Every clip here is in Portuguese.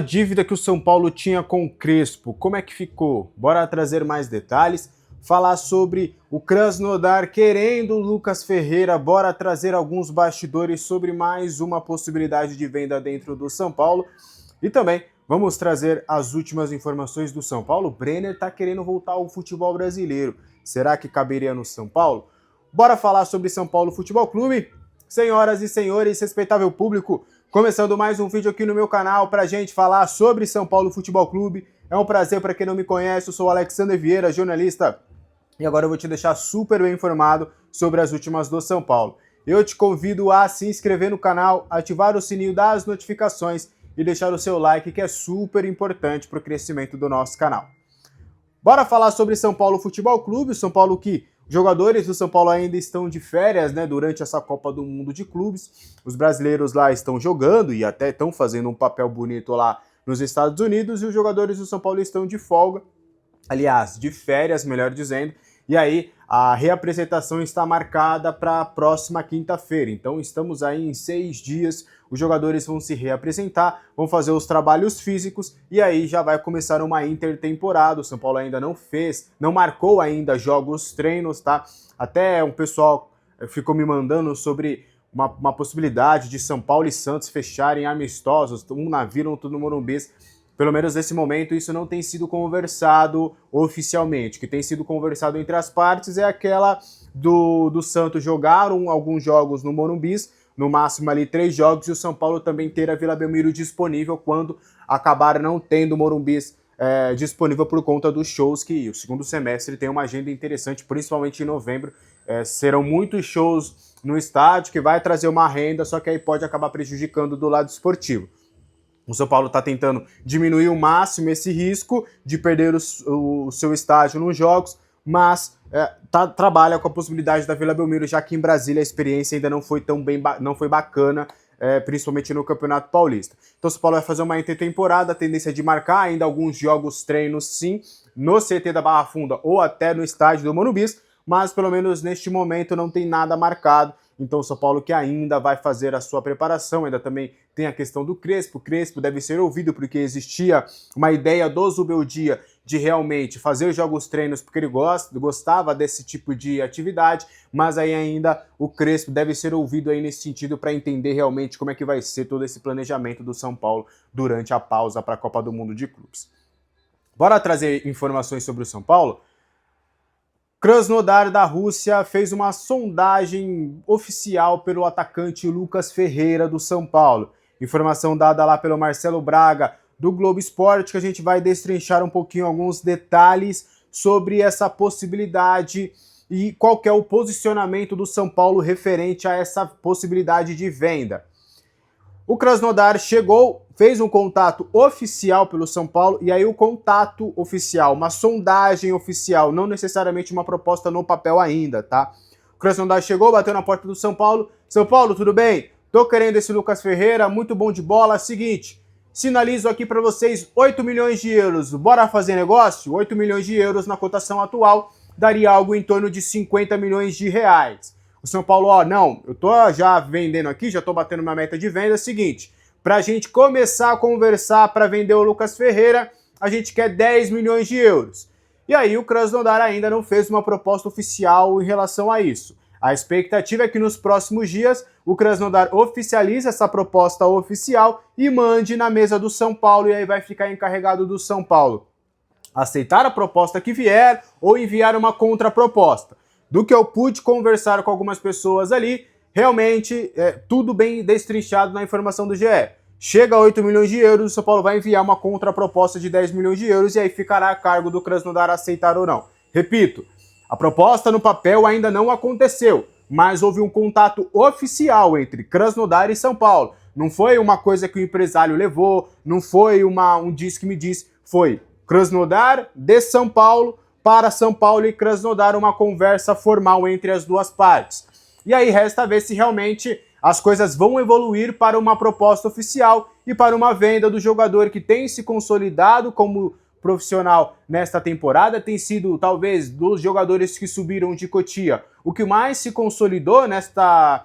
A dívida que o São Paulo tinha com o Crespo, como é que ficou? Bora trazer mais detalhes, falar sobre o Krasnodar querendo o Lucas Ferreira, bora trazer alguns bastidores sobre mais uma possibilidade de venda dentro do São Paulo e também vamos trazer as últimas informações do São Paulo. O Brenner está querendo voltar ao futebol brasileiro, será que caberia no São Paulo? Bora falar sobre São Paulo Futebol Clube? Senhoras e senhores, respeitável público, começando mais um vídeo aqui no meu canal para a gente falar sobre São Paulo Futebol Clube. É um prazer para quem não me conhece, eu sou o Alexander Vieira, jornalista, e agora eu vou te deixar super bem informado sobre as últimas do São Paulo. Eu te convido a se inscrever no canal, ativar o sininho das notificações e deixar o seu like, que é super importante para o crescimento do nosso canal. Bora falar sobre São Paulo Futebol Clube, São Paulo que jogadores do São Paulo ainda estão de férias, né, durante essa Copa do Mundo de Clubes. Os brasileiros lá estão jogando e até estão fazendo um papel bonito lá nos Estados Unidos e os jogadores do São Paulo estão de folga, aliás, de férias, melhor dizendo. E aí a reapresentação está marcada para a próxima quinta-feira. Então estamos aí em 6 dias, os jogadores vão se reapresentar, vão fazer os trabalhos físicos e aí já vai começar uma intertemporada. O São Paulo ainda não marcou ainda jogos, treinos, tá? Até um pessoal ficou me mandando sobre uma possibilidade de São Paulo e Santos fecharem amistosos, um na Vila, outro no Morumbi. Pelo menos nesse momento isso não tem sido conversado oficialmente. O que tem sido conversado entre as partes é aquela do Santos jogar alguns jogos no Morumbi, no máximo ali 3 jogos, e o São Paulo também ter a Vila Belmiro disponível quando acabar não tendo o Morumbi disponível por conta dos shows, que o segundo semestre tem uma agenda interessante, principalmente em novembro. Serão muitos shows no estádio, que vai trazer uma renda, só que aí pode acabar prejudicando do lado esportivo. O São Paulo está tentando diminuir ao máximo esse risco de perder o seu estádio nos jogos, mas trabalha com a possibilidade da Vila Belmiro, já que em Brasília a experiência ainda não foi não foi bacana, principalmente no Campeonato Paulista. Então o São Paulo vai fazer uma intertemporada, a tendência é de marcar ainda alguns jogos treinos, sim, no CT da Barra Funda ou até no estádio do Morumbi, mas pelo menos neste momento não tem nada marcado. Então o São Paulo que ainda vai fazer a sua preparação, ainda também tem a questão do Crespo. O Crespo deve ser ouvido porque existia uma ideia do Zubeldia de realmente fazer jogos treinos porque ele gostava desse tipo de atividade, mas aí ainda o Crespo deve ser ouvido aí nesse sentido para entender realmente como é que vai ser todo esse planejamento do São Paulo durante a pausa para a Copa do Mundo de Clubes. Bora trazer informações sobre o São Paulo? Krasnodar da Rússia fez uma sondagem oficial pelo atacante Lucas Ferreira do São Paulo. Informação dada lá pelo Marcelo Braga do Globo Esporte, que a gente vai destrinchar um pouquinho alguns detalhes sobre essa possibilidade e qual que é o posicionamento do São Paulo referente a essa possibilidade de venda. O Krasnodar chegou, fez um contato oficial pelo São Paulo, e aí o contato oficial, uma sondagem oficial, não necessariamente uma proposta no papel ainda, tá? O Krasnodar chegou, bateu na porta do São Paulo. São Paulo, tudo bem? Tô querendo esse Lucas Ferreira, muito bom de bola. Seguinte, sinalizo aqui para vocês 8 milhões de euros. Bora fazer negócio? 8 milhões de euros na cotação atual daria algo em torno de 50 milhões de reais. O São Paulo, não, eu tô já vendendo aqui, já tô batendo minha meta de venda, é o seguinte, pra gente começar a conversar para vender o Lucas Ferreira, a gente quer 10 milhões de euros. E aí o Krasnodar ainda não fez uma proposta oficial em relação a isso. A expectativa é que nos próximos dias o Krasnodar oficialize essa proposta oficial e mande na mesa do São Paulo, e aí vai ficar encarregado do São Paulo aceitar a proposta que vier ou enviar uma contraproposta. Do que eu pude conversar com algumas pessoas ali, realmente tudo bem destrinchado na informação do GE. Chega a 8 milhões de euros, o São Paulo vai enviar uma contraproposta de 10 milhões de euros e aí ficará a cargo do Krasnodar aceitar ou não. Repito, a proposta no papel ainda não aconteceu, mas houve um contato oficial entre Krasnodar e São Paulo. Não foi uma coisa que o empresário levou, não foi um diz que me diz, foi Krasnodar de São Paulo para São Paulo e Krasnodar, uma conversa formal entre as duas partes. E aí resta ver se realmente as coisas vão evoluir para uma proposta oficial e para uma venda do jogador que tem se consolidado como profissional nesta temporada, tem sido, talvez, dos jogadores que subiram de Cotia, o que mais se consolidou nesta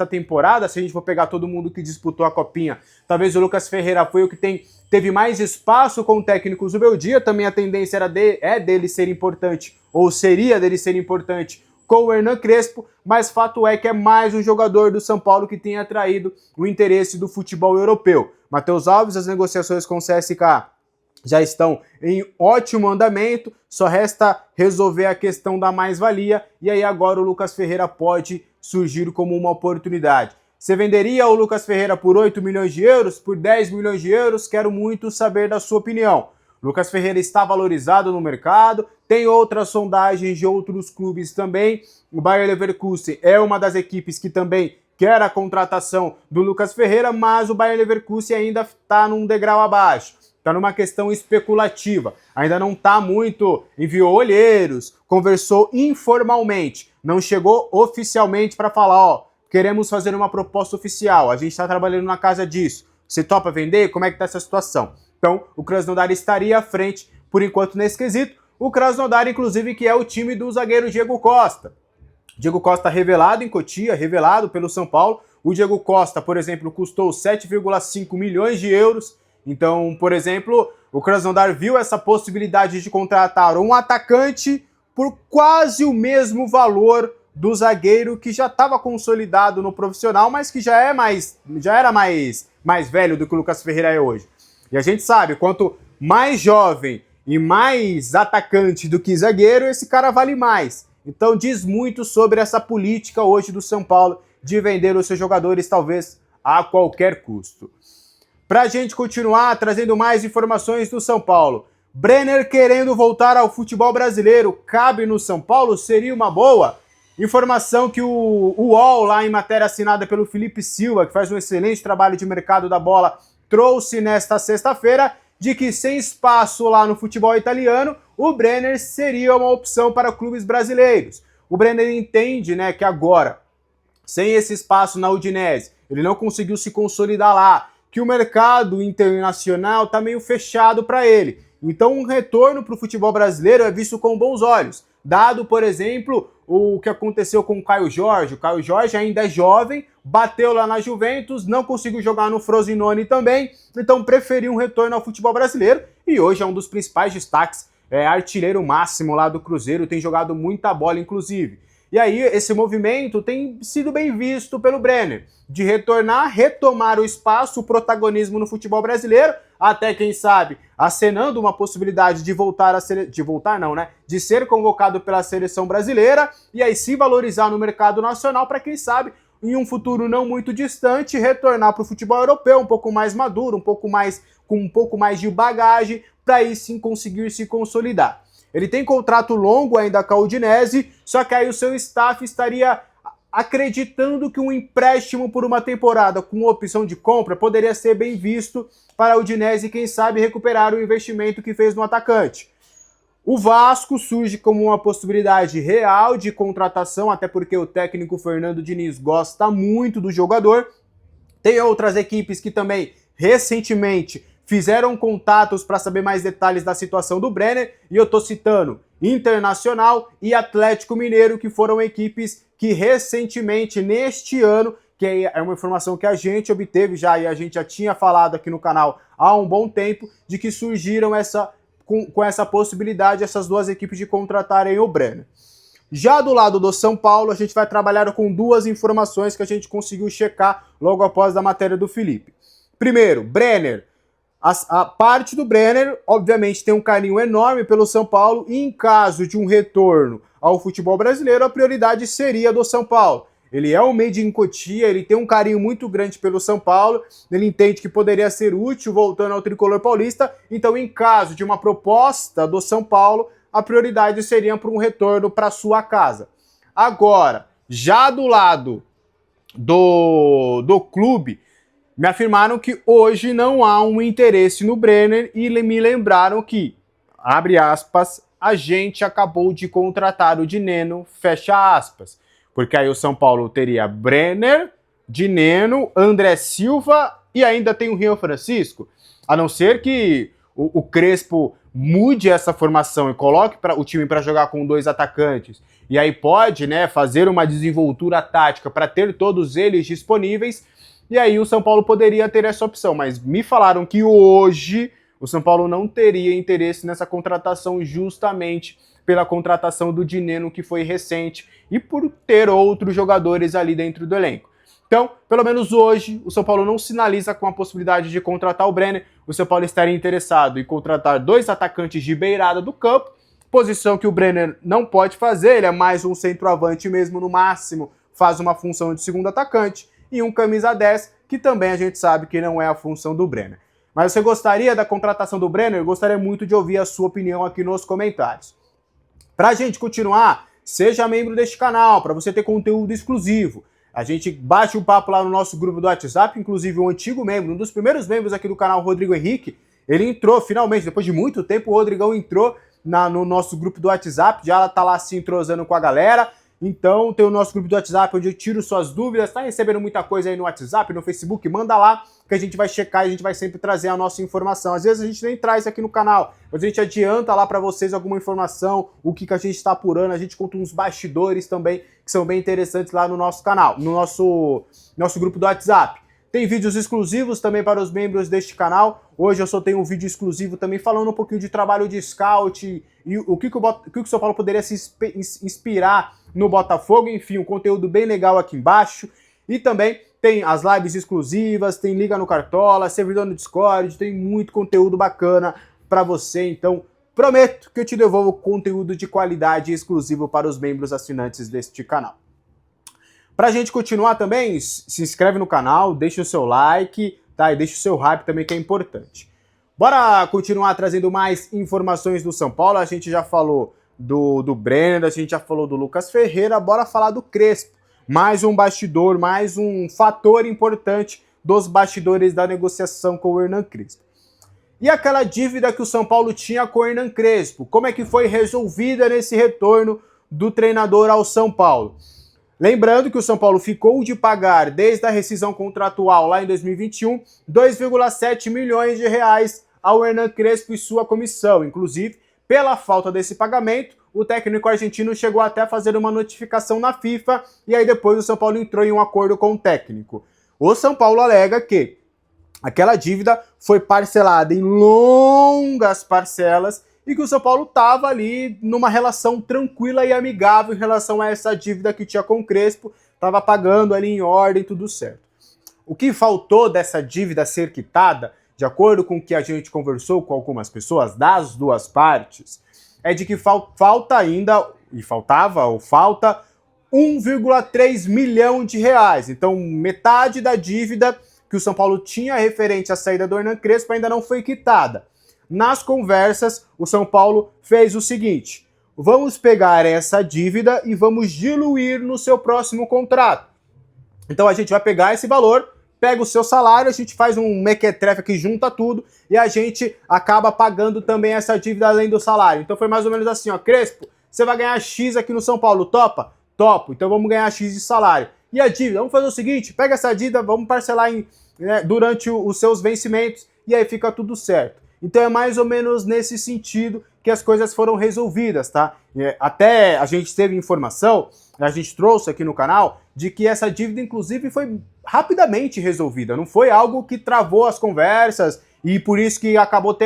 temporada. Se a gente for pegar todo mundo que disputou a Copinha, talvez o Lucas Ferreira foi o que teve mais espaço com o técnico Zubeldia. Também a tendência dele ser importante, ou seria dele ser importante, com o Hernan Crespo, mas fato é que é mais um jogador do São Paulo que tem atraído o interesse do futebol europeu. Matheus Alves, as negociações com o CSK já estão em ótimo andamento, só resta resolver a questão da mais-valia, e aí agora o Lucas Ferreira pode surgir como uma oportunidade. Você venderia o Lucas Ferreira por 8 milhões de euros, por 10 milhões de euros? Quero muito saber da sua opinião. Lucas Ferreira está valorizado no mercado, tem outras sondagens de outros clubes também. O Bayer Leverkusen é uma das equipes que também quer a contratação do Lucas Ferreira, mas o Bayer Leverkusen ainda está num degrau abaixo. Está numa questão especulativa, ainda não está muito, enviou olheiros, conversou informalmente, não chegou oficialmente para falar, ó, queremos fazer uma proposta oficial, a gente está trabalhando na casa disso, você topa vender? Como é que está essa situação? Então, o Krasnodar estaria à frente, por enquanto, nesse quesito. O Krasnodar, inclusive, que é o time do zagueiro Diego Costa. Diego Costa revelado em Cotia, revelado pelo São Paulo. O Diego Costa, por exemplo, custou 7,5 milhões de euros. Então, por exemplo, o Krasnodar viu essa possibilidade de contratar um atacante por quase o mesmo valor do zagueiro que já estava consolidado no profissional, mas que já era mais velho do que o Lucas Ferreira é hoje. E a gente sabe, quanto mais jovem e mais atacante do que zagueiro, esse cara vale mais. Então diz muito sobre essa política hoje do São Paulo de vender os seus jogadores, talvez a qualquer custo. Pra gente continuar trazendo mais informações do São Paulo. Brenner querendo voltar ao futebol brasileiro, cabe no São Paulo? Seria uma boa? Informação que o UOL, lá em matéria assinada pelo Felipe Silva, que faz um excelente trabalho de mercado da bola, trouxe nesta sexta-feira, de que sem espaço lá no futebol italiano, o Brenner seria uma opção para clubes brasileiros. O Brenner entende, né, que agora, sem esse espaço na Udinese, ele não conseguiu se consolidar lá, que o mercado internacional está meio fechado para ele. Então um retorno para o futebol brasileiro é visto com bons olhos. Dado, por exemplo, o que aconteceu com o Caio Jorge. O Caio Jorge ainda é jovem, bateu lá na Juventus, não conseguiu jogar no Frosinone também, então preferiu um retorno ao futebol brasileiro e hoje é um dos principais destaques, artilheiro máximo lá do Cruzeiro, tem jogado muita bola inclusive. E aí esse movimento tem sido bem visto pelo Brenner, de retomar o espaço, o protagonismo no futebol brasileiro, até quem sabe acenando uma possibilidade de de ser convocado pela seleção brasileira e aí se valorizar no mercado nacional para quem sabe em um futuro não muito distante retornar para o futebol europeu um pouco mais maduro, com um pouco mais de bagagem para aí sim conseguir se consolidar. Ele tem contrato longo ainda com a Udinese, só que aí o seu staff estaria acreditando que um empréstimo por uma temporada com opção de compra poderia ser bem visto para a Udinese e quem sabe recuperar o investimento que fez no atacante. O Vasco surge como uma possibilidade real de contratação, até porque o técnico Fernando Diniz gosta muito do jogador. Tem outras equipes que também recentemente fizeram contatos para saber mais detalhes da situação do Brenner, e eu estou citando Internacional e Atlético Mineiro, que foram equipes que recentemente, neste ano, que é uma informação que a gente obteve já e a gente já tinha falado aqui no canal há um bom tempo, de que surgiram com essa possibilidade, essas duas equipes de contratarem o Brenner. Já do lado do São Paulo, a gente vai trabalhar com duas informações que a gente conseguiu checar logo após a matéria do Felipe. Primeiro, Brenner. A parte do Brenner, obviamente, tem um carinho enorme pelo São Paulo e em caso de um retorno ao futebol brasileiro, a prioridade seria do São Paulo. Ele é um made in Cotia, ele tem um carinho muito grande pelo São Paulo, ele entende que poderia ser útil voltando ao tricolor paulista, então em caso de uma proposta do São Paulo, a prioridade seria para um retorno para sua casa. Agora, já do lado do clube, me afirmaram que hoje não há um interesse no Brenner e me lembraram que, abre aspas, a gente acabou de contratar o Dineno, fecha aspas. Porque aí o São Paulo teria Brenner, Dineno, André Silva e ainda tem o Rian Francisco. A não ser que o Crespo mude essa formação e coloque o time para jogar com 2 atacantes, e aí pode, né, fazer uma desenvoltura tática para ter todos eles disponíveis, e aí o São Paulo poderia ter essa opção. Mas me falaram que hoje o São Paulo não teria interesse nessa contratação justamente pela contratação do Dineno, que foi recente, e por ter outros jogadores ali dentro do elenco. Então, pelo menos hoje, o São Paulo não sinaliza com a possibilidade de contratar o Brenner. O São Paulo estaria interessado em contratar 2 atacantes de beirada do campo, posição que o Brenner não pode fazer, ele é mais um centroavante mesmo, no máximo faz uma função de segundo atacante, e um camisa 10, que também a gente sabe que não é a função do Brenner. Mas você gostaria da contratação do Brenner? Eu gostaria muito de ouvir a sua opinião aqui nos comentários. Pra gente continuar, seja membro deste canal, para você ter conteúdo exclusivo. A gente bate um papo lá no nosso grupo do WhatsApp, inclusive um antigo membro, um dos primeiros membros aqui do canal, Rodrigo Henrique, ele entrou finalmente, depois de muito tempo, o Rodrigão entrou no nosso grupo do WhatsApp, já tá lá se entrosando com a galera. Então tem o nosso grupo do WhatsApp onde eu tiro suas dúvidas, tá recebendo muita coisa aí no WhatsApp, no Facebook, manda lá que a gente vai checar e a gente vai sempre trazer a nossa informação. Às vezes a gente nem traz aqui no canal, mas a gente adianta lá para vocês alguma informação, o que a gente está apurando, a gente conta uns bastidores também que são bem interessantes lá no nosso canal, no nosso grupo do WhatsApp. Tem vídeos exclusivos também para os membros deste canal. Hoje eu só tenho um vídeo exclusivo também falando um pouquinho de trabalho de scout e o que o São Paulo poderia se inspirar no Botafogo. Enfim, um conteúdo bem legal aqui embaixo. E também tem as lives exclusivas, tem Liga no Cartola, servidor no Discord, tem muito conteúdo bacana para você. Então, prometo que eu te devolvo conteúdo de qualidade exclusivo para os membros assinantes deste canal. Pra gente continuar também, se inscreve no canal, deixa o seu like, tá? E deixa o seu hype também, que é importante. Bora continuar trazendo mais informações do São Paulo. A gente já falou do Brenner, a gente já falou do Lucas Ferreira, bora falar do Crespo. Mais um bastidor, mais um fator importante dos bastidores da negociação com o Hernan Crespo. E aquela dívida que o São Paulo tinha com o Hernan Crespo, como é que foi resolvida nesse retorno do treinador ao São Paulo? Lembrando que o São Paulo ficou de pagar, desde a rescisão contratual lá em 2021, 2,7 milhões de reais ao Hernan Crespo e sua comissão. Inclusive, pela falta desse pagamento, o técnico argentino chegou até a fazer uma notificação na FIFA e aí depois o São Paulo entrou em um acordo com o técnico. O São Paulo alega que aquela dívida foi parcelada em longas parcelas e que o São Paulo estava ali numa relação tranquila e amigável em relação a essa dívida que tinha com o Crespo, estava pagando ali em ordem, tudo certo. O que faltou dessa dívida ser quitada, de acordo com o que a gente conversou com algumas pessoas das duas partes, é de que falta 1,3 milhão de reais. Então, metade da dívida que o São Paulo tinha referente à saída do Hernan Crespo ainda não foi quitada. Nas conversas, o São Paulo fez o seguinte: vamos pegar essa dívida e vamos diluir no seu próximo contrato. Então a gente vai pegar esse valor, pega o seu salário, a gente faz um mequetrefe que junta tudo e a gente acaba pagando também essa dívida além do salário. Então foi mais ou menos assim, ó, Crespo, você vai ganhar X aqui no São Paulo, topa? Topo, então vamos ganhar X de salário. E a dívida, vamos fazer o seguinte, pega essa dívida, vamos parcelar durante os seus vencimentos e aí fica tudo certo. Então é mais ou menos nesse sentido que as coisas foram resolvidas, tá? Até a gente teve informação, a gente trouxe aqui no canal, de que essa dívida inclusive foi rapidamente resolvida. Não foi algo que travou as conversas e por isso que acabou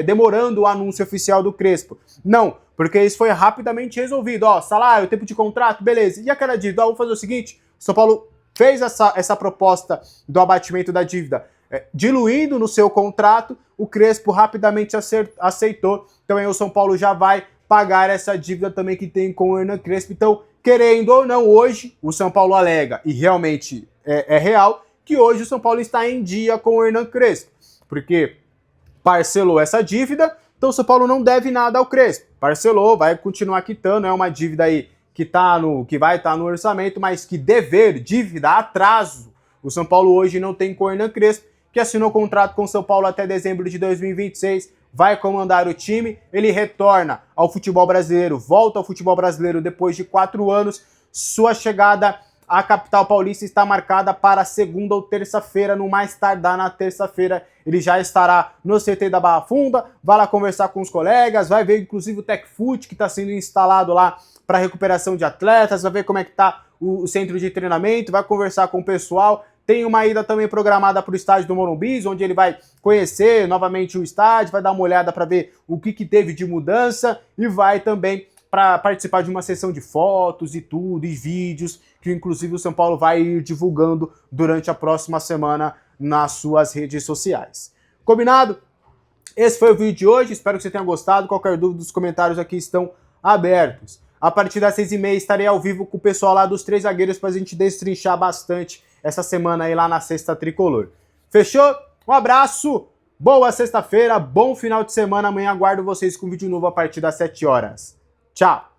demorando o anúncio oficial do Crespo. Não, porque isso foi rapidamente resolvido. Ó, salário, tempo de contrato, beleza. E aquela dívida? Ó, vamos fazer o seguinte, o São Paulo fez essa proposta do abatimento da dívida, diluindo no seu contrato, o Crespo rapidamente aceitou. Então aí o São Paulo já vai pagar essa dívida também que tem com o Hernan Crespo. Então, querendo ou não, hoje o São Paulo alega, e realmente é real, que hoje o São Paulo está em dia com o Hernan Crespo, porque parcelou essa dívida, então o São Paulo não deve nada ao Crespo. Parcelou, vai continuar quitando, é uma dívida aí que vai estar no orçamento, mas que dívida, atraso, o São Paulo hoje não tem com o Hernan Crespo, que assinou contrato com o São Paulo até dezembro de 2026, vai comandar o time, ele retorna ao futebol brasileiro, volta ao futebol brasileiro depois de 4 anos, sua chegada a capital paulista está marcada para segunda ou terça-feira, no mais tardar na terça-feira ele já estará no CT da Barra Funda, vai lá conversar com os colegas, vai ver inclusive o TecFoot que está sendo instalado lá para recuperação de atletas, vai ver como é que está o centro de treinamento, vai conversar com o pessoal. Tem uma ida também programada para o estádio do Morumbi, onde ele vai conhecer novamente o estádio, vai dar uma olhada para ver o que teve de mudança e vai também para participar de uma sessão de fotos e tudo, e vídeos, que inclusive o São Paulo vai ir divulgando durante a próxima semana nas suas redes sociais. Combinado? Esse foi o vídeo de hoje, espero que você tenha gostado. Qualquer dúvida, os comentários aqui estão abertos. A partir das 6h30 estarei ao vivo com o pessoal lá dos 3 zagueiros para a gente destrinchar bastante essa semana aí lá na Sexta Tricolor. Fechou? Um abraço, boa sexta-feira, bom final de semana. Amanhã aguardo vocês com vídeo novo a partir das 7 horas. Tchau!